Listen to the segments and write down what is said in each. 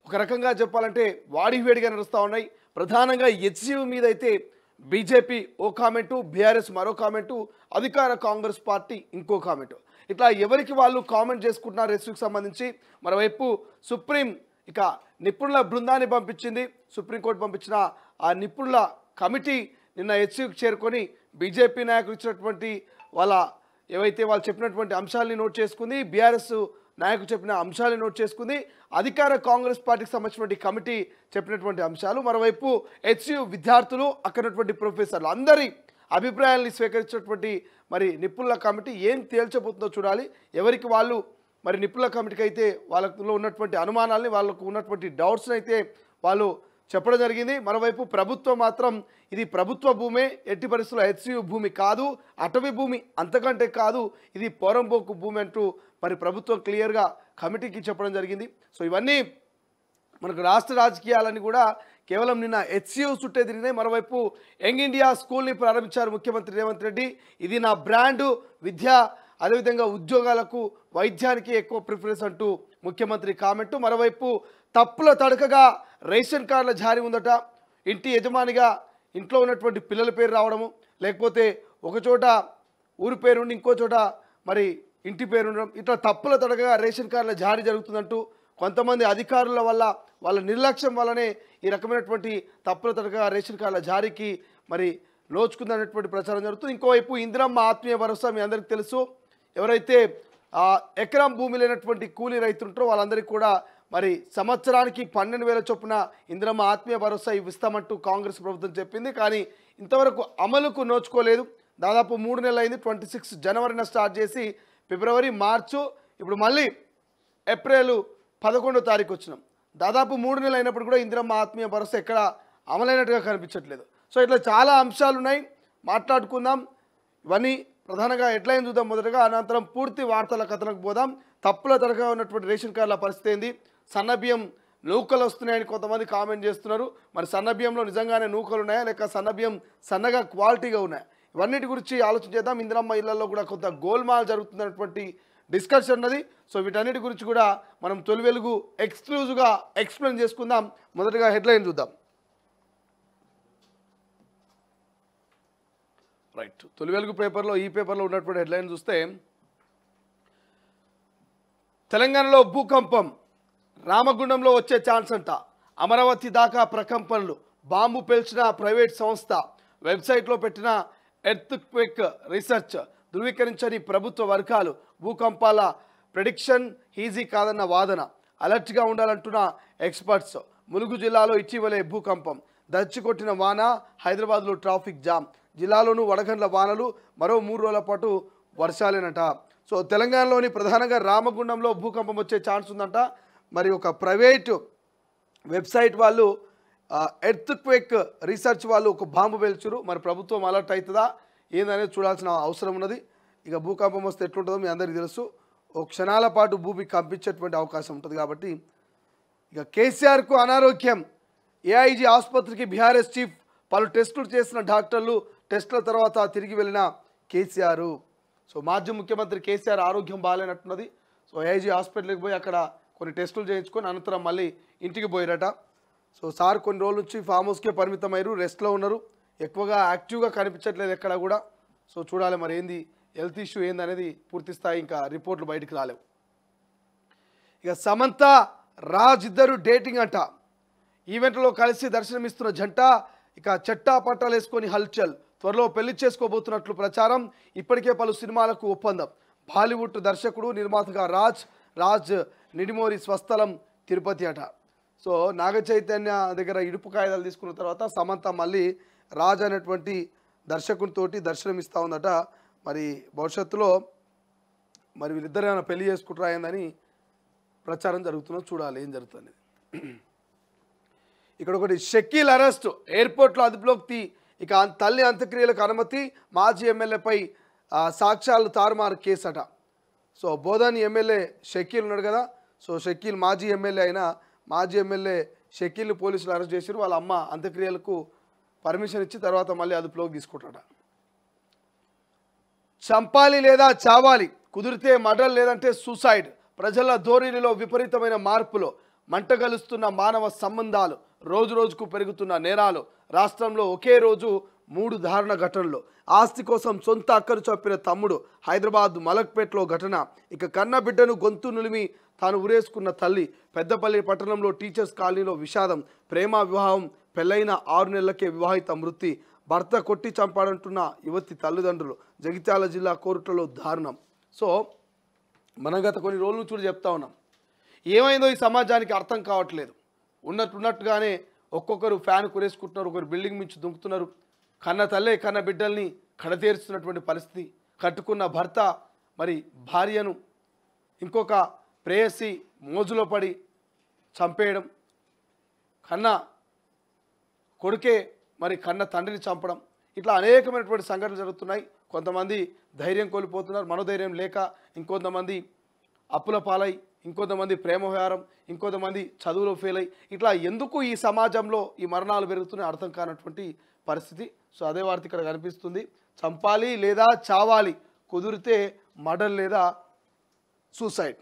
ఒక రకంగా చెప్పాలంటే వాడివేడిగా నడుస్తూ ఉన్నాయి. ప్రధానంగా హెచ్సియు మీద అయితే బీజేపీ ఓ కామెంటు, బీఆర్ఎస్ మరో కామెంటు, అధికార కాంగ్రెస్ పార్టీ ఇంకో కామెంటు. ఇట్లా ఎవరికి వాళ్ళు కామెంట్ చేసుకుంటున్నారు హెచ్సియుకి సంబంధించి. మరోవైపు సుప్రీం ఇక నిపుణుల బృందాన్ని పంపించింది. సుప్రీంకోర్టు పంపించిన ఆ నిపుణుల కమిటీ నిన్న హెచ్సియుకి చేరుకొని బీజేపీ నాయకులు ఇచ్చినటువంటి ఏవైతే వాళ్ళు చెప్పినటువంటి అంశాలని నోట్ చేసుకుంది. బీఆర్ఎస్ నాయకులు చెప్పిన అంశాలను నోట్ చేసుకుంది. అధికార కాంగ్రెస్ పార్టీకి సంబంధించినటువంటి కమిటీ చెప్పినటువంటి అంశాలు. మరోవైపు హెచ్సియు విద్యార్థులు అక్కడటువంటి ప్రొఫెసర్లు అందరి అభిప్రాయాల్ని స్వీకరించినటువంటి మరి నిపుణుల కమిటీ ఏం తేల్చబోతుందో చూడాలి. ఎవరికి వాళ్ళు మరి నిపుణుల కమిటీకి అయితే వాళ్ళలో ఉన్నటువంటి అనుమానాలని, వాళ్ళకు ఉన్నటువంటి డౌట్స్ని అయితే వాళ్ళు చెప్పడం జరిగింది. మరోవైపు ప్రభుత్వం మాత్రం ఇది ప్రభుత్వ భూమే, ఎట్టి పరిస్థితుల్లో హెచ్సియు భూమి కాదు, అటవీ భూమి అంతకంటే కాదు, ఇది పోరంబోకు భూమి అంటూ మరి ప్రభుత్వం క్లియర్గా కమిటీకి చెప్పడం జరిగింది. సో ఇవన్నీ మనకు రాష్ట్ర రాజకీయాలని కూడా కేవలం నిన్న హెచ్సియు చుట్టే తిరిగినాయి. మరోవైపు యంగ్ ఇండియా స్కూల్ని ప్రారంభించారు ముఖ్యమంత్రి రేవంత్ రెడ్డి. ఇది నా బ్రాండు, విద్య అదేవిధంగా ఉద్యోగాలకు, వైద్యానికి ఎక్కువ ప్రిఫరెన్స్ అంటూ ముఖ్యమంత్రి కామెంటు. మరోవైపు తప్పుల తడకగా రేషన్ కార్డుల జారీ ఉందట. ఇంటి యజమానిగా ఇంట్లో ఉన్నటువంటి పిల్లల పేరు రావడము, లేకపోతే ఒకచోట ఊరి పేరుండి ఇంకో చోట మరి ఇంటి పేరు ఉండడం, ఇట్లా తప్పుల తడకగా రేషన్ కార్డుల జారీ జరుగుతుందంటూ కొంతమంది అధికారుల వల్ల, వాళ్ళ నిర్లక్ష్యం వల్లనే ఈ రకమైనటువంటి తప్పుల తడకగా రేషన్ కార్డుల జారీకి మరి లోచుకుందనేటువంటి ప్రచారం జరుగుతుంది. ఇంకోవైపు ఇందిరమ్మ ఆత్మీయ భరోసా మీ అందరికీ తెలుసు. ఎవరైతే ఎకరం భూమి లేనటువంటి కూలీ రైతులుంటారో వాళ్ళందరికీ కూడా మరి సంవత్సరానికి 12,000 చొప్పున ఇందిరమ్మ ఆత్మీయ భరోసా ఇస్తామంటూ కాంగ్రెస్ ప్రభుత్వం చెప్పింది. కానీ ఇంతవరకు అమలుకు నోచుకోలేదు. దాదాపు 3 నెలలు అయింది. 26 జనవరిన స్టార్ట్ చేసి ఫిబ్రవరి, మార్చు, ఇప్పుడు మళ్ళీ ఏప్రిల్ 11వ తారీఖు వచ్చినాం. దాదాపు 3 నెలలు అయినప్పుడు కూడా ఇందిరమ్మ ఆత్మీయ భరోసా ఎక్కడ అమలైనట్టుగా కనిపించట్లేదు. సో ఇట్లా చాలా అంశాలు ఉన్నాయి, మాట్లాడుకుందాం. ఇవన్నీ ప్రధానంగా హెడ్లైన్ చూద్దాం మొదటగా, అనంతరం పూర్తి వార్తల కథలకు పోదాం. తప్పుల తరగా ఉన్నటువంటి రేషన్ కార్డుల పరిస్థితి ఏంది, సన్నబియ్యం నూకలు వస్తున్నాయని కొంతమంది కామెంట్ చేస్తున్నారు. మరి సన్నబియ్యంలో నిజంగానే నూకలు ఉన్నాయా, లేక సన్నబియ్యం సన్నగా క్వాలిటీగా ఉన్నాయా, ఇవన్నిటి గురించి ఆలోచన చేద్దాం. ఇందిరమ్మ ఇళ్లలో కూడా కొంత గోల్మాల్ జరుగుతున్నటువంటి డిస్కషన్ ఉన్నది. సో వీటన్నిటి గురించి కూడా మనం తొలి వెలుగు ఎక్స్క్లూజివ్గా ఎక్స్ప్లెయిన్ చేసుకుందాం. మొదటగా హెడ్లైన్ చూద్దాం. రైట్, తొలి వెలుగు పేపర్లో, ఈ పేపర్లో ఉన్నటువంటి హెడ్లైన్ చూస్తే, తెలంగాణలో భూకంపం, రామగుండంలో వచ్చే ఛాన్స్ అంట, అమరావతి దాకా ప్రకంపనలు, బాంబు పేల్చిన ప్రైవేట్ సంస్థ, వెబ్సైట్లో పెట్టిన ఎర్త్క్వేక్ రీసెర్చ్, ధృవీకరించని ప్రభుత్వ వర్గాలు, భూకంపాల ప్రెడిక్షన్ ఈజీ కాదన్న వాదన, అలర్ట్గా ఉండాలంటున్న ఎక్స్పర్ట్స్, ములుగు జిల్లాలో ఇటీవలే భూకంపం, దచ్చికొట్టిన వాన, హైదరాబాద్లో ట్రాఫిక్ జామ్, జిల్లాలోనూ వడగండ్ల వానలు, మరో 3 రోజుల పాటు వర్షాలేనట. సో తెలంగాణలోని ప్రధానంగా రామగుండంలో భూకంపం వచ్చే ఛాన్స్ ఉందంట. మరి ఒక ప్రైవేటు వెబ్సైట్ వాళ్ళు, ఎర్త్క్వేక్ రీసెర్చ్ వాళ్ళు ఒక బాంబు పేల్చారు. మరి ప్రభుత్వం అలర్ట్ అవుతుందా ఏందనేది చూడాల్సిన అవసరం ఉన్నది. ఇక భూకంపం వస్తే ఎట్లుంటుందో మీ అందరికీ తెలుసు. ఒక క్షణాల పాటు భూమి కంపించేటువంటి అవకాశం ఉంటుంది. కాబట్టి ఇక కేసీఆర్కు అనారోగ్యం, ఏఐజీ ఆసుపత్రికి బీఆర్ఎస్ చీఫ్, పలు టెస్టులు చేసిన డాక్టర్లు, టెస్టుల తర్వాత తిరిగి వెళ్ళిన కేసీఆర్. సో మాజీ ముఖ్యమంత్రి కేసీఆర్ ఆరోగ్యం బాగాలేనట్టున్నది. సో ఏఐజీ హాస్పిటల్కి పోయి అక్కడ కొన్ని టెస్టులు చేయించుకొని అనంతరం మళ్ళీ ఇంటికి పోయారట. సో సార్ కొన్ని రోజుల నుంచి ఫామ్ హౌస్కే పరిమితమయ్యారు, రెస్ట్లో ఉన్నారు, ఎక్కువగా యాక్టివ్గా కనిపించట్లేదు ఎక్కడ కూడా. సో చూడాలి మరి ఏంది హెల్త్ ఇష్యూ ఏందనేది పూర్తి స్థాయి ఇంకా రిపోర్ట్లు బయటికి రాలేవు. ఇక సమంత రాజ్ ఇద్దరు డేటింగ్ అంట, ఈవెంట్లో కలిసి దర్శనమిస్తున్న జంట ఇక చట్టా పట్టాలు వేసుకొని హల్చల్, త్వరలో పెళ్లి చేసుకోబోతున్నట్లు ప్రచారం, ఇప్పటికే పలు సినిమాలకు ఒప్పందం, బాలీవుడ్ దర్శకుడు నిర్మాతగా రాజ్ నిడిమోరి స్వస్థలం తిరుపతి అట. సో నాగ చైతన్య దగ్గర ఇడుపు కాయిదాలు తీసుకున్న తర్వాత సమంత మళ్ళీ రాజ్ అనేటువంటి దర్శకునితోటి దర్శనమిస్తూ ఉందట. మరి భవిష్యత్తులో మరి వీళ్ళిద్దరు ఏమైనా పెళ్లి చేసుకుంటారా ఏందని ప్రచారం జరుగుతున్నది, చూడాలి ఏం జరుగుతుంది. ఇక్కడ ఒకటి, షకీల్ అరెస్ట్, ఎయిర్పోర్ట్లో అదుపులోకి, ఇక తల్లి అంత్యక్రియలకు అనుమతి, మాజీ ఎమ్మెల్యేపై సాక్ష్యాలు తారుమారు కేసు అట. సో బోధన్ ఎమ్మెల్యే షకీల్ ఉన్నాడు కదా, సో షకీల్ మాజీ ఎమ్మెల్యే అయినా మాజీ ఎమ్మెల్యే షకీల్ పోలీసులు అరెస్ట్ చేశారు. వాళ్ళ అమ్మ అంత్యక్రియలకు పర్మిషన్ ఇచ్చి తర్వాత మళ్ళీ అదుపులోకి తీసుకుంటాడ. చంపాలి లేదా చావాలి, కుదిరితే మర్డర్ లేదంటే సూసైడ్, ప్రజల ధోరణిలో విపరీతమైన మార్పులు, మంటగలుస్తున్న మానవ సంబంధాలు, రోజు రోజుకు పెరుగుతున్న నేరాలు, రాష్ట్రంలో ఒకే రోజు 3 దారుణ ఘటనలు, ఆస్తి కోసం సొంత అక్కను చంపిన తమ్ముడు, హైదరాబాద్ మలక్పేట్లో ఘటన, ఇక కన్న బిడ్డను గొంతు నులిమి తాను ఉరేసుకున్న తల్లి, పెద్దపల్లి పట్టణంలో టీచర్స్ కాలనీలో విషాదం, ప్రేమ వివాహం, పెళ్ళైన 6 నెలలకే వివాహిత మృతి, భర్త కొట్టి చంపాడంటున్న యువతి తల్లిదండ్రులు, జగిత్యాల జిల్లా కోరుట్లలో దారుణం. సో మనం గత కొన్ని రోజుల నుంచి కూడా చెప్తా ఉన్నాం, ఏమైందో ఈ సమాజానికి అర్థం కావట్లేదు. ఉన్నట్టుగానే ఒక్కొక్కరు ఫ్యాన్ కురేసుకుంటున్నారు, ఒకరు బిల్డింగ్ మించి దుంకుతున్నారు, కన్న తల్లే కన్న బిడ్డల్ని కడతేరుస్తున్నటువంటి పరిస్థితి, కట్టుకున్న భర్త మరి భార్యను ఇంకొక ప్రేయసి మోజులో పడి చంపేయడం, కన్న కొడుకే మరి కన్న తండ్రిని చంపడం, ఇట్లా అనేకమైనటువంటి సంఘటనలు జరుగుతున్నాయి. కొంతమంది ధైర్యం కోల్పోతున్నారు, మనోధైర్యం లేక, ఇంకొంతమంది అప్పుల పాలై, ఇంకొంతమంది ప్రేమ వ్యవహారం, ఇంకొంతమంది చదువులో ఫెయిల్ అయ్యి, ఇట్లా ఎందుకు ఈ సమాజంలో ఈ మరణాలు పెరుగుతున్నాయి అర్థం కానటువంటి పరిస్థితి. సో అదే వార్త ఇక్కడ కనిపిస్తుంది. చంపాలి లేదా చావాలి, కుదిరితే మర్డర్ లేదా సూసైడ్.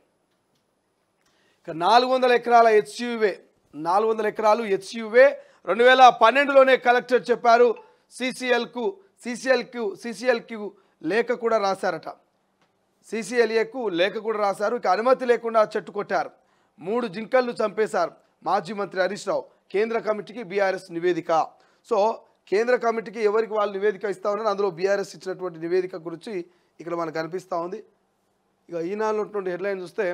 ఇక 400 ఎకరాల హెచ్యువే, 400 ఎకరాలు హెచ్యువే 2012లోనే కలెక్టర్ చెప్పారు. సీసీఎల్కు లేఖ కూడా రాశారట, సీసీఎల్ఏకు లేఖ కూడా రాశారు. ఇక అనుమతి లేకుండా చెట్టు కొట్టారు, 3 జింకలను చంపేశారు. మాజీ మంత్రి హరీష్ రావు కేంద్ర కమిటీకి బీఆర్ఎస్ నివేదిక. సో కేంద్ర కమిటీకి ఎవరికి వాళ్ళు నివేదిక ఇస్తా ఉన్నారు, అందులో బీఆర్ఎస్ ఇచ్చినటువంటి నివేదిక గురించి ఇక్కడ మనకు కనిపిస్తూ ఉంది. ఇక ఈనాడులో ఉన్నటువంటి హెడ్లైన్ చూస్తే,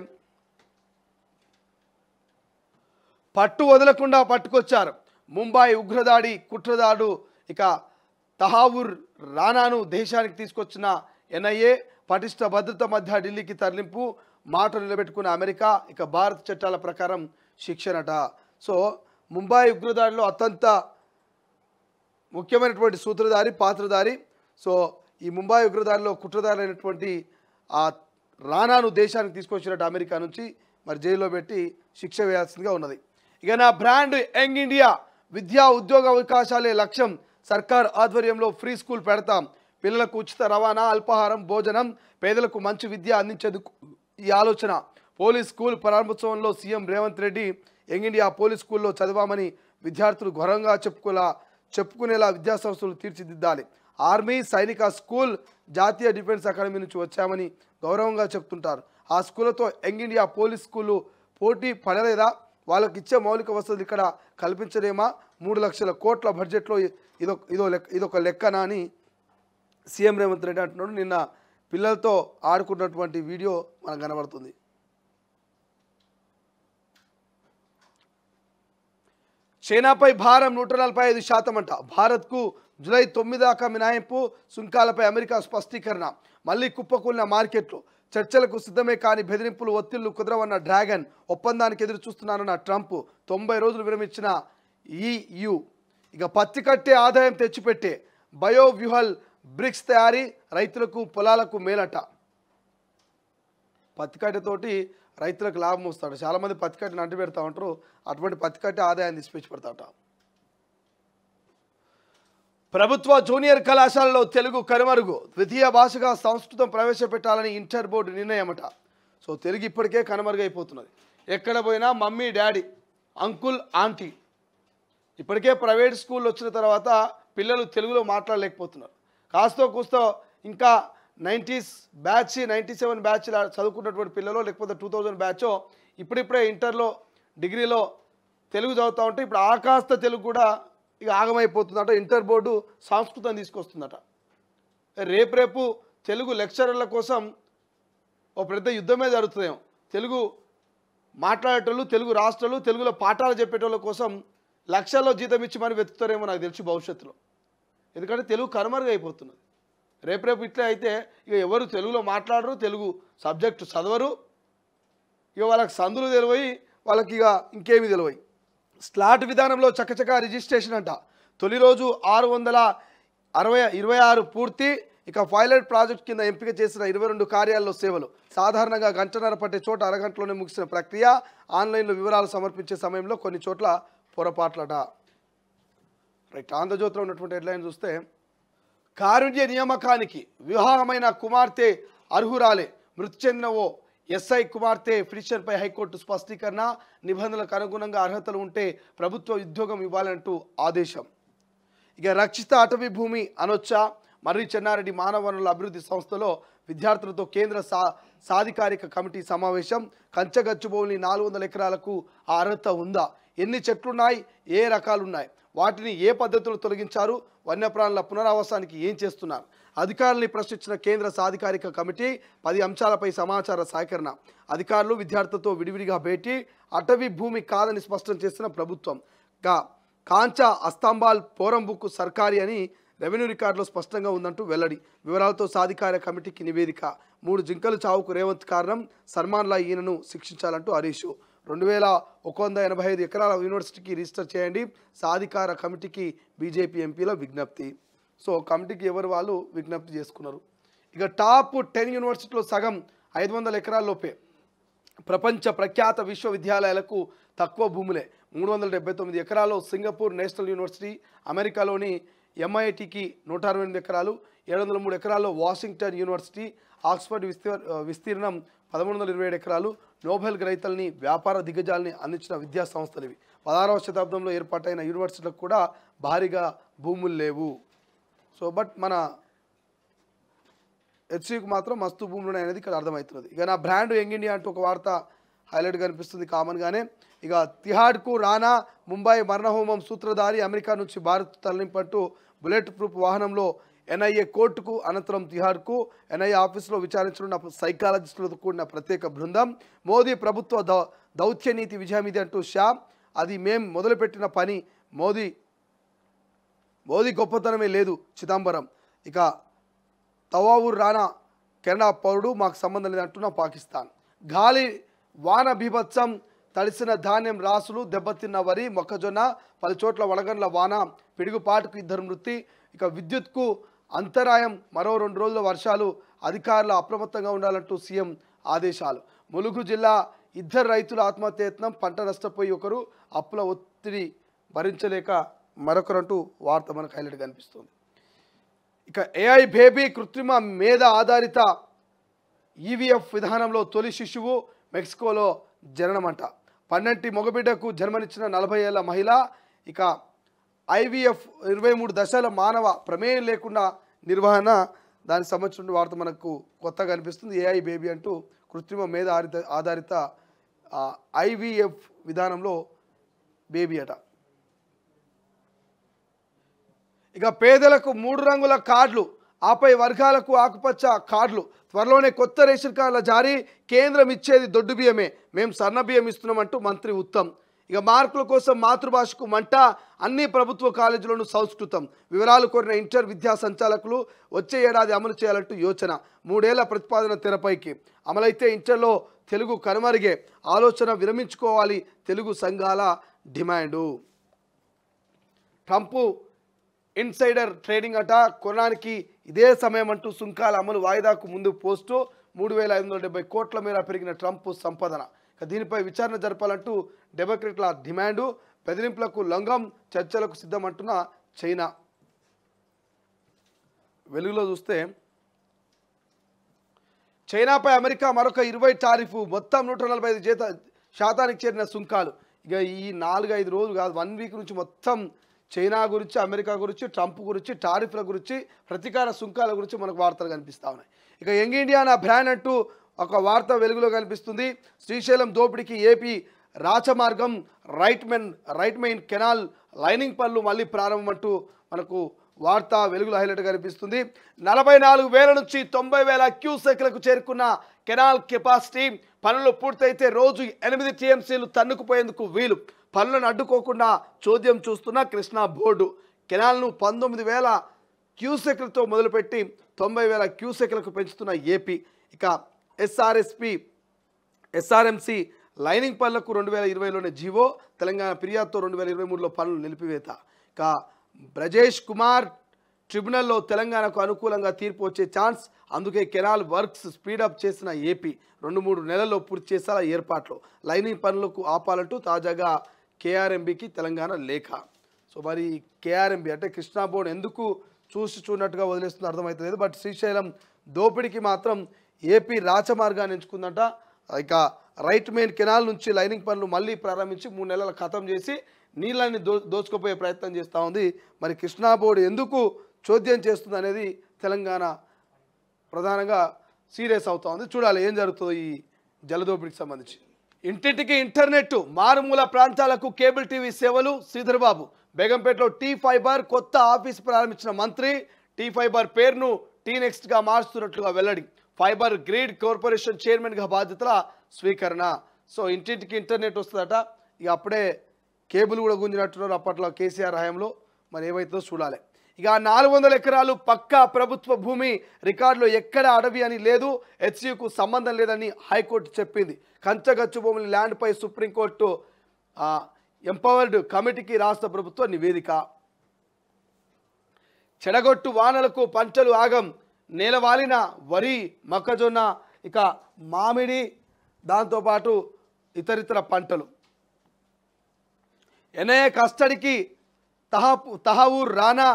పట్టు వదలకుండా పట్టుకొచ్చారు ముంబై ఉగ్రదాడి కుట్రదాడు. ఇక తహావుర్ రానాను దేశానికి తీసుకొచ్చిన ఎన్ఐఏ, పటిష్ట భద్రత మధ్య ఢిల్లీకి తరలింపు, మాట నిలబెట్టుకున్న అమెరికా. ఇక భారత చట్టాల ప్రకారం శిక్షణట. సో ముంబై ఉగ్రదాడిలో అత్యంత ముఖ్యమైనటువంటి సూత్రధారి, పాత్రధారి. సో ఈ ముంబై ఉగ్రదాడిలో కుట్రదారి అయినటువంటి ఆ రానాను దేశానికి తీసుకొచ్చినట్టు అమెరికా నుంచి మరి జైల్లో పెట్టి శిక్ష వేయాల్సిందిగా ఉన్నది. ఇక నా బ్రాండ్ యంగ్ ఇండియా, విద్యా ఉద్యోగ అవకాశాలే లక్ష్యం, సర్కార్ ఆధ్వర్యంలో ఫ్రీ స్కూల్ పెడతాం, పిల్లలకు ఉచిత రవాణా, అల్పాహారం, భోజనం, పేదలకు మంచి విద్య అందించేందుకు ఈ ఆలోచన. పోలీస్ స్కూల్ ప్రారంభోత్సవంలో CM Revanth Reddy young India police స్కూల్లో చదవామని విద్యార్థులు గౌరవంగా చెప్పుకునేలా విద్యాసంస్థలు తీర్చిదిద్దాలి. ఆర్మీ సైనిక స్కూల్, జాతీయ డిఫెన్స్ అకాడమీ నుంచి వచ్చామని గౌరవంగా చెప్తుంటారు. ఆ స్కూళ్ళతో యంగ్ ఇండియా పోలీస్ స్కూలు పోటీ పడలేదా? వాళ్ళకి ఇచ్చే మౌలిక వసతులు ఇక్కడ కల్పించలేమా? 3 లక్షల కోట్ల బడ్జెట్లో ఇదొక లెక్కనా అని సీఎం రేవంత్ రెడ్డి అంటున్నాడు. నిన్న పిల్లలతో ఆడుకున్నటువంటి వీడియో మనకు కనబడుతుంది. చైనాపై భారం 145% అంట. భారత్కు జూలై 9 దాకా మినహాయింపు, సుంకాలపై అమెరికా స్పష్టీకరణ. మళ్ళీ కుప్పకూలిన మార్కెట్లు, చర్చలకు సిద్ధమే కానీ బెదిరింపులు, ఒత్తిళ్లు కుదరవన్న డ్రాగన్, ఒప్పందానికి ఎదురు చూస్తున్నానన్న ట్రంప్, 90 రోజులు విరమించిన EU. ఇక పత్తి కట్టే ఆదాయం తెచ్చిపెట్టే బయోవ్యూహల్ బ్రిక్స్ తయారీ, రైతులకు పొలాలకు మేలట. పత్తి కట్టెతోటి రైతులకు లాభం వస్తాడు. చాలామంది పత్తి కట్టెని అంటు పెడతా ఉంటారు, అటువంటి పత్తి కట్టే ఆదాయాన్ని తీసుకొచ్చి పెడతాట. ప్రభుత్వ జూనియర్ కళాశాలలో తెలుగు కనుమరుగు, ద్వితీయ భాషగా సంస్కృతం ప్రవేశపెట్టాలని ఇంటర్ బోర్డు నిర్ణయమట. సో తెలుగు ఇప్పటికే కనుమరుగైపోతున్నది. ఎక్కడ పోయినా మమ్మీ డాడీ, అంకుల్ ఆంటీ. ఇప్పటికే ప్రైవేట్ స్కూల్ వచ్చిన తర్వాత పిల్లలు తెలుగులో మాట్లాడలేకపోతున్నారు. కాస్తో కూస్తో ఇంకా 90s బ్యాచ్, 97 బ్యాచ్ చదువుకున్నటువంటి పిల్లలు, లేకపోతే 2000 బ్యాచో ఇప్పుడిప్పుడే ఇంటర్లో డిగ్రీలో తెలుగు చదువుతూ ఉంటే ఇప్పుడు ఆకాస్త తెలుగు కూడా ఇక ఆగమైపోతుందట. ఇంటర్ బోర్డు సంస్కృతం తీసుకొస్తుందట. రేపు తెలుగు లెక్చరర్ల కోసం ఓ పెద్ద యుద్ధమే జరుగుతుందేమో. తెలుగు మాట్లాడేటోళ్ళు, తెలుగు రాష్ట్రాలు, తెలుగులో పాఠాలు చెప్పేటోళ్ళ కోసం లక్షల్లో జీతం ఇచ్చి మరి వెతుకుతారేమో నాకు తెలిసి భవిష్యత్తులో. ఎందుకంటే తెలుగు కనుమరుగైపోతున్నది. రేపు ఇట్లా అయితే ఇక ఎవరు తెలుగులో మాట్లాడరు, తెలుగు సబ్జెక్టు చదవరు, ఇక వాళ్ళకి సందులు తెలివయి, వాళ్ళకి ఇక ఇంకేమీ తెలివయి. స్లాట్ విధానంలో చకచకా రిజిస్ట్రేషన్ అంట. తొలి రోజు 626 పూర్తి. ఇక పైలట్ ప్రాజెక్ట్ కింద ఎంపిక చేసిన 22 కార్యాలయాల్లో సేవలు. సాధారణంగా గంటన్నర పట్టే చోట అరగంటలోనే ముగిసిన ప్రక్రియ. ఆన్లైన్లో వివరాలు సమర్పించే సమయంలో కొన్ని చోట్ల పొరపాట్లట. రైట్, ఆంధ్రజ్యోతిలో ఉన్నటువంటి హెడ్లైన్ చూస్తే, కారుణ్య నియామకానికి వివాహమైన కుమార్తె అర్హురాలే, మృతి చెందిన ఓ ఎస్ఐ కుమార్తె పిటిషన్పై హైకోర్టు స్పష్టీకరణ, నిబంధనలకు అనుగుణంగా అర్హతలు ఉంటే ప్రభుత్వ ఉద్యోగం ఇవ్వాలంటూ ఆదేశం. ఇక రక్షిత అటవీ భూమి అనొచ్చా? మర్రి చెన్నారెడ్డి మానవ వనరుల అభివృద్ధి సంస్థలో విద్యార్థులతో కేంద్ర సాధికారిక కమిటీ సమావేశం. కంచగచ్చుబౌలి 400 ఎకరాలకు ఆ అర్హత ఉందా? ఎన్ని చెట్లున్నాయి? ఏ రకాలున్నాయి? వాటిని ఏ పద్ధతిలో తొలగించారు? వన్యప్రాణుల పునరావాసానికి ఏం చేస్తున్నారు? అధికారుల్ని ప్రశ్నించిన కేంద్ర సాధికారిక కమిటీ 10 అంశాలపై సమాచార సేకరణ. అధికారులు విద్యార్థులతో విడివిడిగా భేటీ. అటవీ భూమి కాదని స్పష్టం చేసిన ప్రభుత్వం. కాంచా అస్తాంబాల్ పోరంబుకు సర్కారీ అని రెవెన్యూ రికార్డులో స్పష్టంగా ఉందంటూ వెల్లడి. వివరాలతో సాధికార కమిటీకి నివేదిక. 3 జింకల చావుకు రేవంత్ కారణం, సల్మాన్లా ఈయనను శిక్షించాలంటూ హరీష్. 2185 ఎకరాల యూనివర్సిటీకి రిజిస్టర్ చేయండి. సాధికార కమిటీకి బీజేపీ ఎంపీల విజ్ఞప్తి. సో కమిటీకి ఎవరు వాళ్ళు విజ్ఞప్తి చేసుకున్నారు. ఇక టాప్ 10 యూనివర్సిటీలో సగం 500 ఎకరాల్లోపే. ప్రపంచ ప్రఖ్యాత విశ్వవిద్యాలయాలకు తక్కువ భూములే. 379 ఎకరాల్లో సింగపూర్ నేషనల్ యూనివర్సిటీ, అమెరికాలోని MITకి 168 ఎకరాలు, 703 ఎకరాల్లో వాషింగ్టన్ యూనివర్సిటీ, ఆక్స్ఫర్డ్ విస్తీర్ణం 1327 ఎకరాలు. నోబెల్ గ్రహీతల్ని, వ్యాపార దిగ్గజాలని అందించిన విద్యా సంస్థలు ఇవి. 16వ శతాబ్దంలో ఏర్పాటైన యూనివర్సిటీలకు కూడా భారీగా భూములు లేవు. సో బట్ మన హెచ్సికి మాత్రం మస్తు భూములు ఉన్నాయి అనేది ఇక్కడ అర్థమవుతున్నది. ఇక నా బ్రాండ్ యంగ్ ఇండియా అంటూ ఒక వార్త హైలైట్ కనిపిస్తుంది కామన్గానే. ఇక తిహాడ్కు రానా, ముంబై మరణహోమం సూత్రధారి, అమెరికా నుంచి భారత్ తరలింపంటూ బుల్లెట్ ప్రూఫ్ వాహనంలో NIA కోర్టుకు, అనంతరం తిహాడ్కు NIA ఆఫీసులో విచారించనున్న సైకాలజిస్టులతో కూడిన ప్రత్యేక బృందం. మోదీ ప్రభుత్వ దౌత్య నీతి విజయమిది అంటూ షా. అది మేం మొదలుపెట్టిన పని, మోదీ గొప్పతనమే లేదు చిదంబరం. ఇక తవావూర్ రానా కెనడా పౌరుడు, మాకు సంబంధం లేదంటున్న పాకిస్తాన్. గాలి వాన బీభత్సం, తడిసిన ధాన్యం రాసులు, దెబ్బతిన్న వరి, మొక్కజొన్న, పలు చోట్ల వడగండ్ల వాన, పిడుగుపాటుకు 2 మృతి. ఇక విద్యుత్కు అంతరాయం, మరో 2 రోజుల వర్షాలు, అధికారులు అప్రమత్తంగా ఉండాలంటూ సీఎం ఆదేశాలు. ములుగు జిల్లా 2 రైతుల ఆత్మహత్యయత్నం, పంట నష్టపోయి ఒకరు, అప్పుల ఒత్తిడి భరించలేక మరొకరంటూ వార్త మనకు హైలైట్ కనిపిస్తుంది. ఇక AI బేబీ కృత్రిమ మేధ ఆధారిత EVF విధానంలో తొలి శిశువు మెక్సికోలో జననమంట. 12 మగబిడ్డకు జన్మనిచ్చిన 40 ఏళ్ల మహిళ. ఇక IVF 23 దశల మానవ ప్రమేయం లేకుండా నిర్వహణ, దానికి సంబంధించిన వార్త మనకు కొత్తగా కనిపిస్తుంది. AI బేబీ అంటూ కృత్రిమ మేధ ఆధారిత IVF విధానంలో బేబీ అట. ఇక పేదలకు 3 రంగుల కార్డులు, ఆపై వర్గాలకు ఆకుపచ్చ కార్డులు. త్వరలోనే కొత్త రేషన్ కార్డుల జారీ. కేంద్రం ఇచ్చేది దొడ్డు బియ్యమే, మేము సన్న బియ్యం ఇస్తున్నామంటూ మంత్రి ఉత్తమ్. ఇక మార్కుల కోసం మాతృభాషకు మంట, అన్ని ప్రభుత్వ కాలేజీలను సంస్కృతం. వివరాలు కోరిన ఇంటర్ విద్యా సంచాలకులు వచ్చే ఏడాది అమలు చేయాలంటూ యోచన. 3 ఏళ్ల ప్రతిపాదన తెరపైకి. అమలైతే ఇంటర్లో తెలుగు కనుమరుగే, ఆలోచన విరమించుకోవాలి తెలుగు సంఘాల డిమాండు. ట్రంప్ ఇన్సైడర్ ట్రేడింగ్ అట, కొనడానికి ఇదే సమయం అంటూ సుంకాల అమలు వాయిదాకు ముందు పోస్టు. 3570 కోట్ల మేర పెరిగిన ట్రంప్ సంపదన. దీనిపై విచారణ జరపాలంటూ డెమోక్రాట్ల డిమాండు. బెదిరింపులకు లొంగం, చర్చలకు సిద్ధమంటున్న చైనా. వెలుగులో చూస్తే చైనాపై అమెరికా మరొక 20 టారిఫ్, మొత్తం 145% చేరిన సుంకాలు. ఇక ఈ 4-5 రోజులు కాదు, 1 వీక్ నుంచి మొత్తం చైనా గురించి, అమెరికా గురించి, ట్రంప్ గురించి, టారిఫ్ల గురించి, ప్రతీకార సుంకాల గురించి మనకు వార్తలు కనిపిస్తూ ఉన్నాయి. ఇక యంగ్ ఇండియా నా బ్రాండ్ అంటూ ఒక వార్త వెలుగులో కనిపిస్తుంది. శ్రీశైలం దోపిడీకి ఏపీ రాచమార్గం, రైట్ మెయిన్ కెనాల్ లైనింగ్ పనులు మళ్ళీ ప్రారంభం అంటూ మనకు వార్త వెలుగులో హైలైట్ కనిపిస్తుంది. 44,000 నుంచి 90,000 క్యూసెక్లకు చేరుకున్న కెనాల్ కెపాసిటీ. పనులు పూర్తయితే రోజు 8 TMCలు తన్నుకుపోయేందుకు వీలు. పనులను అడ్డుకోకుండా చోద్యం చూస్తున్న కృష్ణా బోర్డు. కెనాల్ను 19,000 క్యూసెక్లతో మొదలుపెట్టి 90,000 క్యూసెక్లకు పెంచుతున్న ఏపీ. ఇక SRMC లైనింగ్ పనులకు 2020లోనే జీవో. తెలంగాణ ఫిర్యాదుతో 2023లో పనులు నిలిపివేత. ఇక బ్రజేష్ కుమార్ ట్రిబ్యునల్లో తెలంగాణకు అనుకూలంగా తీర్పు వచ్చే ఛాన్స్, అందుకే కెనాల్ వర్క్స్ స్పీడప్ చేసిన ఏపీ. 2-3 నెలల్లో పూర్తి చేసేలా ఏర్పాట్లు. లైనింగ్ పనులకు ఆపాలంటూ తాజాగా KRMBకి తెలంగాణ లేఖ. సో మరి KRMB అంటే కృష్ణా బోర్డు ఎందుకు చూడనట్టుగా వదిలేస్తుందో అర్థమవుతలేదు. బట్ శ్రీశైలం దోపిడీకి మాత్రం ఏపీ రాచమార్గాన్ని ఎంచుకుందంట. ఇక రైట్ మెయిన్ కెనాల్ నుంచి లైనింగ్ పనులు మళ్ళీ ప్రారంభించి 3 నెలల ఖతం చేసి నీళ్ళని దోచుకుపోయే ప్రయత్నం చేస్తూ ఉంది. మరి కృష్ణా బోర్డు ఎందుకు చోద్యం చేస్తుంది అనేది తెలంగాణ ప్రధానంగా సీరియస్ అవుతా ఉంది. చూడాలి ఏం జరుగుతుందో ఈ జలదోపిడికి సంబంధించి. ఇంటింటికి ఇంటర్నెట్, మారుమూల ప్రాంతాలకు కేబుల్ టీవీ సేవలు. శ్రీధర్ బాబు బేగంపేటలో టీ ఫైబర్ కొత్త ఆఫీస్ ప్రారంభించిన మంత్రి. టీ ఫైబర్ పేరును టీ నెక్స్ట్గా మార్చుతున్నట్లుగా వెల్లడి. ఫైబర్ గ్రిడ్ కార్పొరేషన్ చైర్మన్గా బాధ్యతల స్వీకరణ. సో ఇంటింటికి ఇంటర్నెట్ వస్తుందట. ఇక అప్పుడే కేబుల్ కూడా గుంజినట్టున్నారు అప్పట్లో కేసీఆర్ హయాంలో. మరి ఏమైతుందో చూడాలి. ఇక 400 ఎకరాలు పక్కా ప్రభుత్వ భూమి, రికార్డులో ఎక్కడ అడవి అని లేదు, హెచ్సియుకు సంబంధం లేదని హైకోర్టు చెప్పింది. కంచగచ్చు భూముల ల్యాండ్పై సుప్రీంకోర్టు ఎంపవర్డ్ కమిటీకి రాష్ట్ర ప్రభుత్వ నివేదిక. చెడగొట్టు వానలకు పంటలు ఆగం, నేలవాలిన వరి, మొక్కజొన్న, ఇక మామిడి, దాంతోపాటు ఇతరితర పంటలు. ఎన్ఐఏ కస్టడీకి తహవూర్ రానా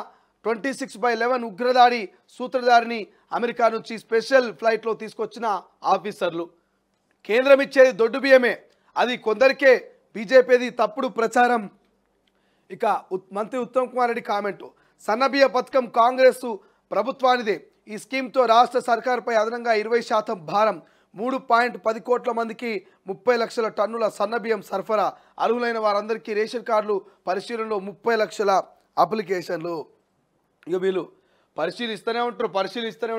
26/11 ఉగ్రదాడి సూత్రధారిని అమెరికా నుంచి స్పెషల్ ఫ్లైట్లో తీసుకొచ్చిన ఆఫీసర్లు. కేంద్రం ఇచ్చేది దొడ్డు బియ్యమే, అది కొందరికే, బీజేపీది తప్పుడు ప్రచారం. ఇక మంత్రి ఉత్తమ్ కుమార్ రెడ్డి కామెంటు. సన్నబియ్య పథకం కాంగ్రెస్ ప్రభుత్వానిదే. ఈ స్కీమ్తో రాష్ట్ర సర్కారుపై అదనంగా 20% భారం. 3.10 కోట్ల మందికి 30 లక్షల టన్నుల సన్నబియ్యం సరఫరా. అర్హులైన వారందరికీ రేషన్ కార్డులు పరిశీలనలో 30 లక్షల అప్లికేషన్లు. ఇక వీళ్ళు పరిశీలిస్తూనే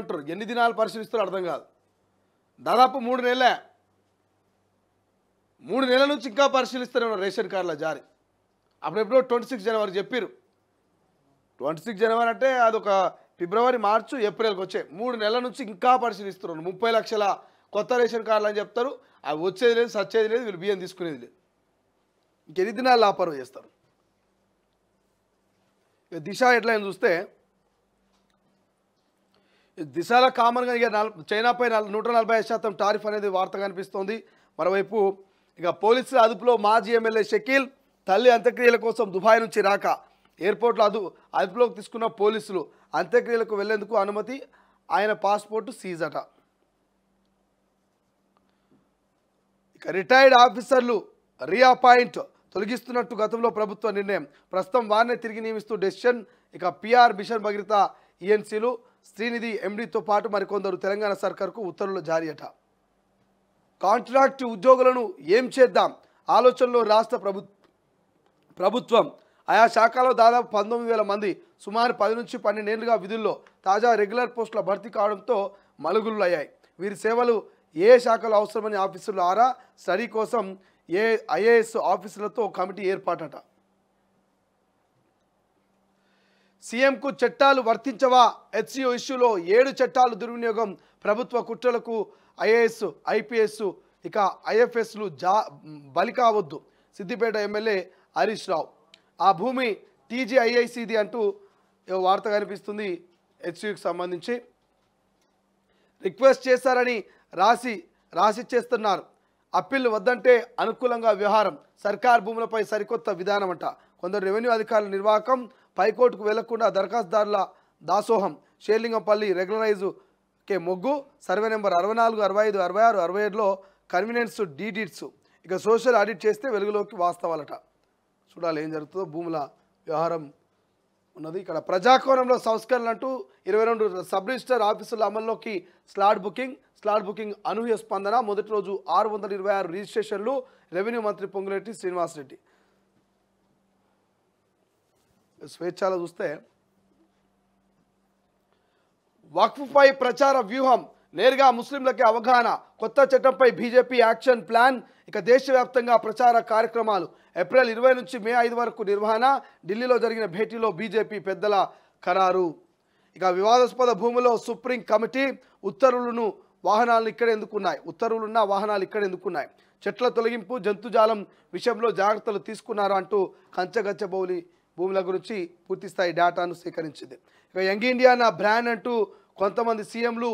ఉంటారు. ఎన్ని దినాలు పరిశీలిస్తారో అర్థం కాదు. దాదాపు 3 నెలల నుంచి ఇంకా పరిశీలిస్తూనే ఉన్నారు రేషన్ కార్డుల జారీ. అప్పుడెప్పుడో 26 జనవరి చెప్పారు. 26 జనవరి అంటే అదొక ఫిబ్రవరి, మార్చి, ఏప్రిల్కి వచ్చే 3 నెలల నుంచి ఇంకా పరిశీలిస్తున్నారు. 30 లక్షల కొత్త రేషన్ కార్డులు అని చెప్తారు. అవి వచ్చేది లేదు, సచ్చేది లేదు, వీళ్ళు బియ్యం తీసుకునేది లేదు. ఇంకెన్ని దినాలు లాపరం చేస్తారు. దిశ హెడ్లైన్ చూస్తే దిశలో కామన్గా ఇక చైనాపై 145% టారిఫ్ అనేది వార్త కనిపిస్తోంది. మరోవైపు ఇక పోలీసుల అదుపులో మాజీ ఎమ్మెల్యే షకీల్. తల్లి అంత్యక్రియల కోసం దుబాయ్ నుంచి రాక ఎయిర్పోర్ట్లో అదుపులోకి తీసుకున్న పోలీసులు. అంత్యక్రియలకు వెళ్లేందుకు అనుమతి, ఆయన పాస్పోర్టు సీజ్ అట. ఇక రిటైర్డ్ ఆఫీసర్లు రీఅపాయింట్ తొలగిస్తున్నట్టు గతంలో ప్రభుత్వ నిర్ణయం. ప్రస్తుతం వారినే తిరిగి నియమిస్తూ డెసిషన్. ఇక పిఆర్ మిషన్ భగీరథ ఈఎన్సీలు, శ్రీనిధి ఎండీతో పాటు మరికొందరు తెలంగాణ సర్కార్కు ఉత్తర్వులు జారీ అట. కాంట్రాక్ట్ ఉద్యోగులను ఏం చేద్దాం ఆలోచనలో రాష్ట్ర ప్రభుత్వం. ఆయా శాఖలో దాదాపు 19,000 మంది, సుమారు 10 నుంచి 12 ఏళ్లుగా విధుల్లో. తాజా రెగ్యులర్ పోస్టుల భర్తీ కావడంతో మలుగులు అయ్యాయి. వీరి సేవలు ఏ శాఖలో అవసరమని ఆఫీసులు ఆరా. స్టడీ కోసం ఐఏఎస్ ఆఫీసులతో కమిటీ ఏర్పాటట. సీఎంకు చట్టాలు వర్తించవా? హెచ్సియు ఇష్యూలో 7 చట్టాలు దుర్వినియోగం. ప్రభుత్వ కుట్రలకు ఐఏఎస్, ఐపీఎస్, ఇక ఐఎఫ్ఎస్లు బలి కావద్దు. సిద్దిపేట ఎమ్మెల్యే హరీష్ రావు. ఆ భూమి టీజీఐఐసిది అంటూ వార్త కనిపిస్తుంది. హెచ్సియుకి సంబంధించి రిక్వెస్ట్ చేశారని రాసిచ్చేస్తున్నారు. అప్పీల్ వద్దంటే అనుకూలంగా వ్యవహారం. సర్కార్ భూములపై సరికొత్త విధానం అంట. కొందరు రెవెన్యూ అధికారుల నిర్వాహకం. పైకోర్టుకు వెళ్లకుండా దరఖాస్తుదారుల దాసోహం. షేర్లింగంపల్లి రెగ్యులరైజు మొగ్గు. సర్వే నెంబర్ 64, 65, 66, 67లో కన్వీనియన్స్ డీడీడ్స్. ఇక సోషల్ ఆడిట్ చేస్తే వెలుగులోకి వాస్తవాలట. చూడాలి ఏం జరుగుతుందో. భూముల వ్యవహారం ఉన్నది. ఇక్కడ ప్రజాకోణంలో సంస్కరణలు అంటూ 22 సబ్ రిజిస్టర్ ఆఫీసుల అమల్లోకి స్లాట్ బుకింగ్ అనూహ్య స్పందన. మొదటి రోజు 626 రిజిస్ట్రేషన్లు. రెవెన్యూ మంత్రి పొంగులేటి శ్రీనివాసరెడ్డి. స్వేచ్ఛలో చూస్తే వక్ఫ్పై ప్రచార వ్యూహం. నేరుగా ముస్లింలకి అవగాహన. కొత్త చట్టంపై బీజేపీ యాక్షన్ ప్లాన్. ఇక దేశవ్యాప్తంగా ప్రచార కార్యక్రమాలు. ఏప్రిల్ 20 నుంచి మే 5 వరకు నిర్వహణ. ఢిల్లీలో జరిగిన భేటీలో బీజేపీ పెద్దల ఖరారు. ఇక వివాదాస్పద భూములో సుప్రీం కమిటీ. ఉత్తర్వులున్న వాహనాలు ఇక్కడ ఎందుకున్నాయి. చెట్ల తొలగింపు, జంతుజాలం విషయంలో జాగ్రత్తలు తీసుకున్నారు అంటూ కంచగచ్చ భూముల గురించి పూర్తిస్థాయి డేటాను సేకరించింది. ఇక యంగ్ ఇండియా నా బ్రాండ్ అంటూ కొంతమంది సీఎంలు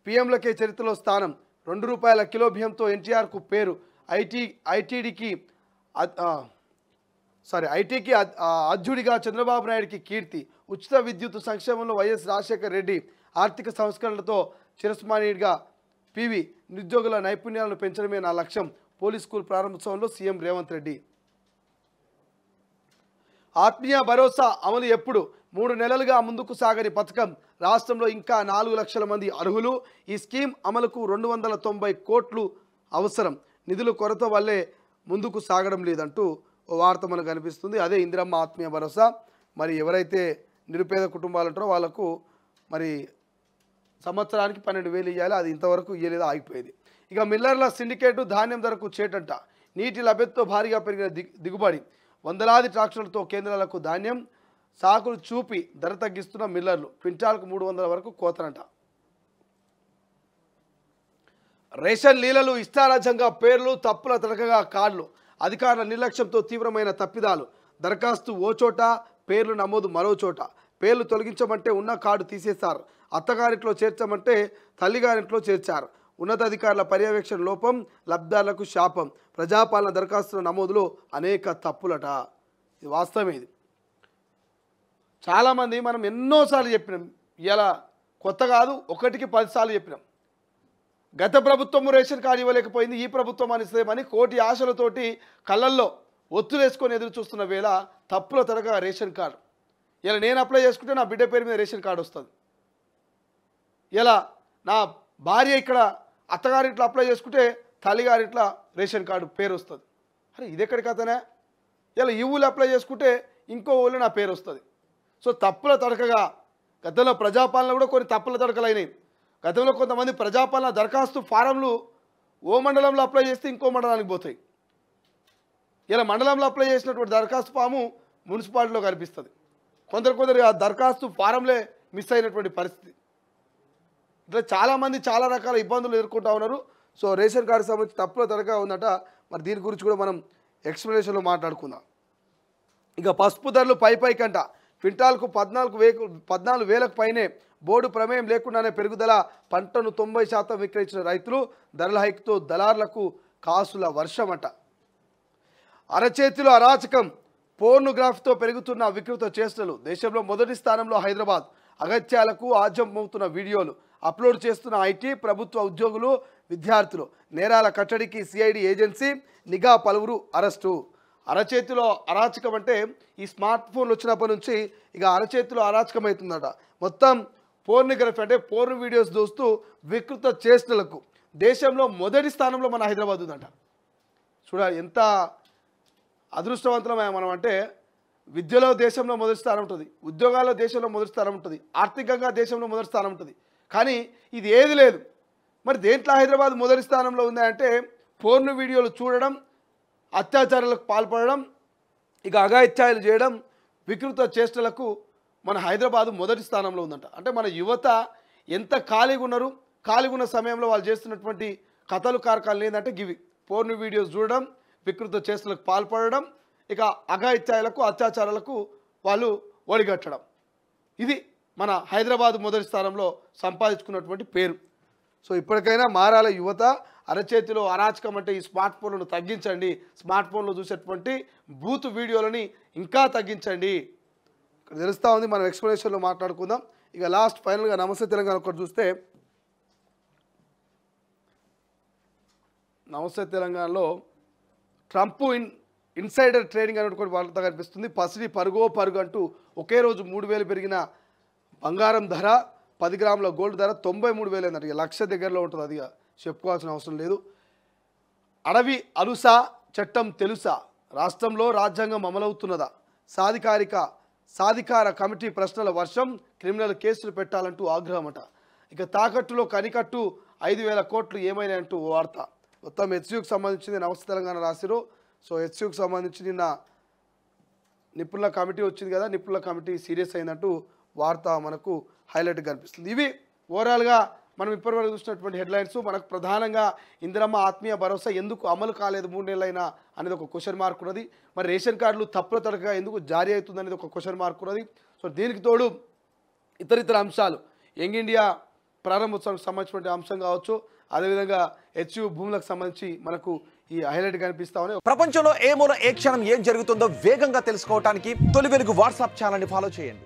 పీఎంలకే చరిత్రలో స్థానం. ₹2 కిలో బియ్యంతో ఎన్టీఆర్కు పేరు. ఐటీకి అధ్యుడిగా చంద్రబాబు నాయుడికి కీర్తి. ఉచిత విద్యుత్ సంక్షేమంలో వైఎస్ రాజశేఖర్ రెడ్డి. ఆర్థిక సంస్కరణలతో చిరస్మరణీయుడిగా పివి నిరుద్యోగుల నైపుణ్యాలను పెంచడమే నా లక్ష్యం. పోలీస్ స్కూల్ ప్రారంభోత్సవంలో సీఎం రేవంత్ రెడ్డి. ఆత్మీయ భరోసా అమలు ఎప్పుడు? 3 నెలలుగా ముందుకు సాగని పథకం. రాష్ట్రంలో ఇంకా 4 లక్షల మంది అర్హులు. ఈ స్కీమ్ అమలుకు 290 కోట్లు అవసరం. నిధుల కొరత వల్లే ముందుకు సాగడం లేదంటూ ఓ వార్త మనకు కనిపిస్తుంది. అదే ఇందిరమ్మ ఆత్మీయ భరోసా. మరి ఎవరైతే నిరుపేద కుటుంబాలు ఉంటారో వాళ్ళకు మరి సంవత్సరానికి 12,000 ఇవ్వాలి. అది ఇంతవరకు ఇవ్వలేదు, ఆగిపోయేది. ఇక మిల్లర్ల సిండికేటు ధాన్యం ధరకు చేటంట. నీటి లభ్యతతో భారీగా పెరిగిన దిగుబడి. వందలాది ట్రాక్టర్లతో కేంద్రాలకు ధాన్యం సాకులు చూపి ధర తగ్గిస్తున్న మిల్లర్లు. క్వింటాల్కు 300 వరకు కోతనంట. రేషన్ లీలలు, ఇష్టారాజ్యంగా పేర్లు, తప్పుల తడకగా కార్డులు. అధికారుల నిర్లక్ష్యంతో తీవ్రమైన తప్పిదాలు. దరఖాస్తు ఓ చోట, పేర్లు నమోదు మరో చోట. పేర్లు తొలగించమంటే ఉన్న కార్డు తీసేశారు. అత్తగారింట్లో చేర్చమంటే తల్లిగారింట్లో చేర్చారు. ఉన్నతాధికారుల పర్యవేక్షణ లోపం, లబ్ధారులకు శాపం. ప్రజాపాలన దరఖాస్తుల నమోదులో అనేక తప్పులట. ఇది వాస్తవమే. ఇది చాలామంది మనం ఎన్నోసార్లు చెప్పినాం. ఇలా కొత్త కాదు, 1కి 10 సార్లు చెప్పినాం. గత ప్రభుత్వం రేషన్ కార్డు ఇవ్వలేకపోయింది, ఈ ప్రభుత్వం అనిస్తేమని కోటి ఆశలతోటి కళ్ళల్లో ఒత్తులేసుకొని ఎదురు చూస్తున్న వేళ తప్పుల తరగా రేషన్ కార్డు. ఇలా నేను అప్లై చేసుకుంటే నా బిడ్డ పేరు మీద రేషన్ కార్డు వస్తుంది. ఇలా నా భార్య ఇక్కడ అత్తగారింట్లో అప్లై చేసుకుంటే తల్లిగారింట్లో రేషన్ కార్డు పేరు వస్తుంది. అరే ఇదెక్కడి కథనే? ఇలా ఈ ఊళ్ళు అప్లై చేసుకుంటే ఇంకో ఊళ్ళో నా పేరు వస్తుంది. సో తప్పుల తడకగా గతంలో ప్రజాపాలన కూడా కొన్ని తప్పుల తడకలు అయినాయి. గతంలో కొంతమంది ప్రజాపాలన దరఖాస్తు ఫారంలు ఓ మండలంలో అప్లై చేస్తే ఇంకో మండలానికి పోతాయి. ఇలా మండలంలో అప్లై చేసినటువంటి దరఖాస్తు ఫాము మున్సిపాలిటీలో కనిపిస్తుంది. కొందరు ఆ దరఖాస్తు ఫారంలే మిస్ అయినటువంటి పరిస్థితి. ఇట్లా చాలామంది చాలా రకాల ఇబ్బందులు ఎదుర్కొంటూ ఉన్నారు. సో రేషన్ కార్డు సంబంధించి తప్పుల తడక ఉందట. మరి దీని గురించి కూడా మనం ఎక్స్ప్లెనేషన్లో మాట్లాడుకుందాం. ఇక పసుపు ధరలు పైకంట. క్వింటాల్కు 14,000కు పైనే. బోర్డు ప్రమేయం లేకుండానే పెరుగుదల. పంటను 90% విక్రయించిన రైతులు. ధరల హైక్తో దళారులకు కాసుల వర్షమట. అరచేతిలో అరాచకం. పోర్నోగ్రఫీతో పెరుగుతున్న వికృత చేష్టలు. దేశంలో మొదటి స్థానంలో హైదరాబాద్. అగత్యాలకు ఆజమవుతున్న వీడియోలు అప్లోడ్ చేస్తున్న ఐటీ, ప్రభుత్వ ఉద్యోగులు, విద్యార్థులు. నేరాల కట్టడికి సిఐడి ఏజెన్సీ నిఘా, పలువురు అరెస్టు. అరచేతిలో అరాచకం అంటే ఈ స్మార్ట్ ఫోన్లు వచ్చినప్పటి నుంచి ఇక అరచేతిలో అరాచకం అవుతుందట. మొత్తం పోర్నోగ్రఫీ అంటే పోర్న్ వీడియోస్ చూస్తూ వికృత చేష్టలకు దేశంలో మొదటి స్థానంలో మన హైదరాబాద్ ఉందంట. చూడాలి ఎంత అదృష్టవంతులమే మనం అంటే. విద్యలో దేశంలో మొదటి స్థానం ఉంటుంది, ఉద్యోగాల్లో దేశంలో మొదటి స్థానం ఉంటుంది, ఆర్థికంగా దేశంలో మొదటి స్థానం ఉంటుంది. కానీ ఇది ఏది లేదు. మరి దేంట్లో హైదరాబాద్ మొదటి స్థానంలో ఉందంటే పోర్న్ వీడియోలు చూడడం, అత్యాచారాలకు పాల్పడడం, ఇక అఘాయిత్యాలు చేయడం, వికృత చేష్టలకు మన హైదరాబాదు మొదటి స్థానంలో ఉందంట. అంటే మన యువత ఎంత ఖాళీగా ఉన్నారు, ఖాళీగా ఉన్న సమయంలో వాళ్ళు చేస్తున్నటువంటి కథలు కార్కాలు ఏంటంటే గివి: పోర్న్ వీడియోస్ చూడడం, వికృత చేష్టలకు పాల్పడడం, ఇక అఘాయిత్యాలకు అత్యాచారాలకు వాళ్ళు ఒడిగట్టడం. ఇది మన హైదరాబాద్ మొదటి స్థానంలో సంపాదించుకున్నటువంటి పేరు. సో ఇప్పటికైనా మారాల యువత. అరచేతిలో అరాచకం అంటే ఈ స్మార్ట్ ఫోన్లను తగ్గించండి. స్మార్ట్ ఫోన్లో చూసేటువంటి బూత్ వీడియోలని ఇంకా తగ్గించండి. ఇక్కడ తెలుస్తూ ఉంది. మనం ఎక్స్ప్లెనేషన్లో మాట్లాడుకుందాం. ఇక లాస్ట్ ఫైనల్గా నమస్తే తెలంగాణ ఒకటి చూస్తే, నమస్తే తెలంగాణలో ట్రంప్ ఇన్సైడర్ ట్రేడింగ్ అనేటువంటి వార్త కనిపిస్తుంది. పసిడి పరుగు అంటూ ఒకే రోజు 3,000 పెరిగిన బంగారం ధర, 10 గ్రాముల గోల్డ్ ధర 93,000 అయిందంట. ఇక 1,00,000 దగ్గరలో ఉంటుంది. అది చెప్పుకోవాల్సిన అవసరం లేదు. అడవి అలుసా, చట్టం తెలుసా? రాష్ట్రంలో రాజ్యాంగం అమలవుతున్నదా? సాధికార కమిటీ ప్రశ్నల వర్షం. క్రిమినల్ కేసులు పెట్టాలంటూ ఆగ్రహమట. ఇక తాకట్టులో కనికట్టు 5,000 కోట్లు ఏమైనా అంటూ వార్త. మొత్తం హెచ్సియుకి సంబంధించింది నమస్తే తెలంగాణ రాసిరు. సో హెచ్సియుకి సంబంధించి నిన్న నిపుణుల కమిటీ వచ్చింది కదా, నిపుణుల కమిటీ సీరియస్ అయిందంటూ వార్త మనకు హైలైట్గా కనిపిస్తుంది. ఇవి ఓవరాల్గా మనం ఇప్పటివరకు చూసినటువంటి హెడ్లైన్స్. మనకు ప్రధానంగా ఇందిరమ్మ ఆత్మీయ భరోసా ఎందుకు అమలు కాలేదు 3 నెలలైనా అనేది ఒక క్వశ్చన్ మార్క్ ఉన్నది. మరి రేషన్ కార్డులు తప్పుల తడకగా ఎందుకు జారీ అవుతుంది అనేది ఒక క్వశ్చన్ మార్క్ ఉన్నది. సో దీనికి తోడు ఇతర అంశాలు, యంగ్ ఇండియా ప్రారంభోత్సవానికి సంబంధించినటువంటి అంశం కావచ్చు, అదేవిధంగా హెచ్యు భూములకు సంబంధించి మనకు ఈ హైలైట్ కనిపిస్తా ఉన్నాయి. ప్రపంచంలో ఏ మూల ఏ క్షణం ఏం జరుగుతుందో వేగంగా తెలుసుకోవడానికి తొలి వెలుగు వాట్సాప్ ఛానల్ని ఫాలో చేయండి.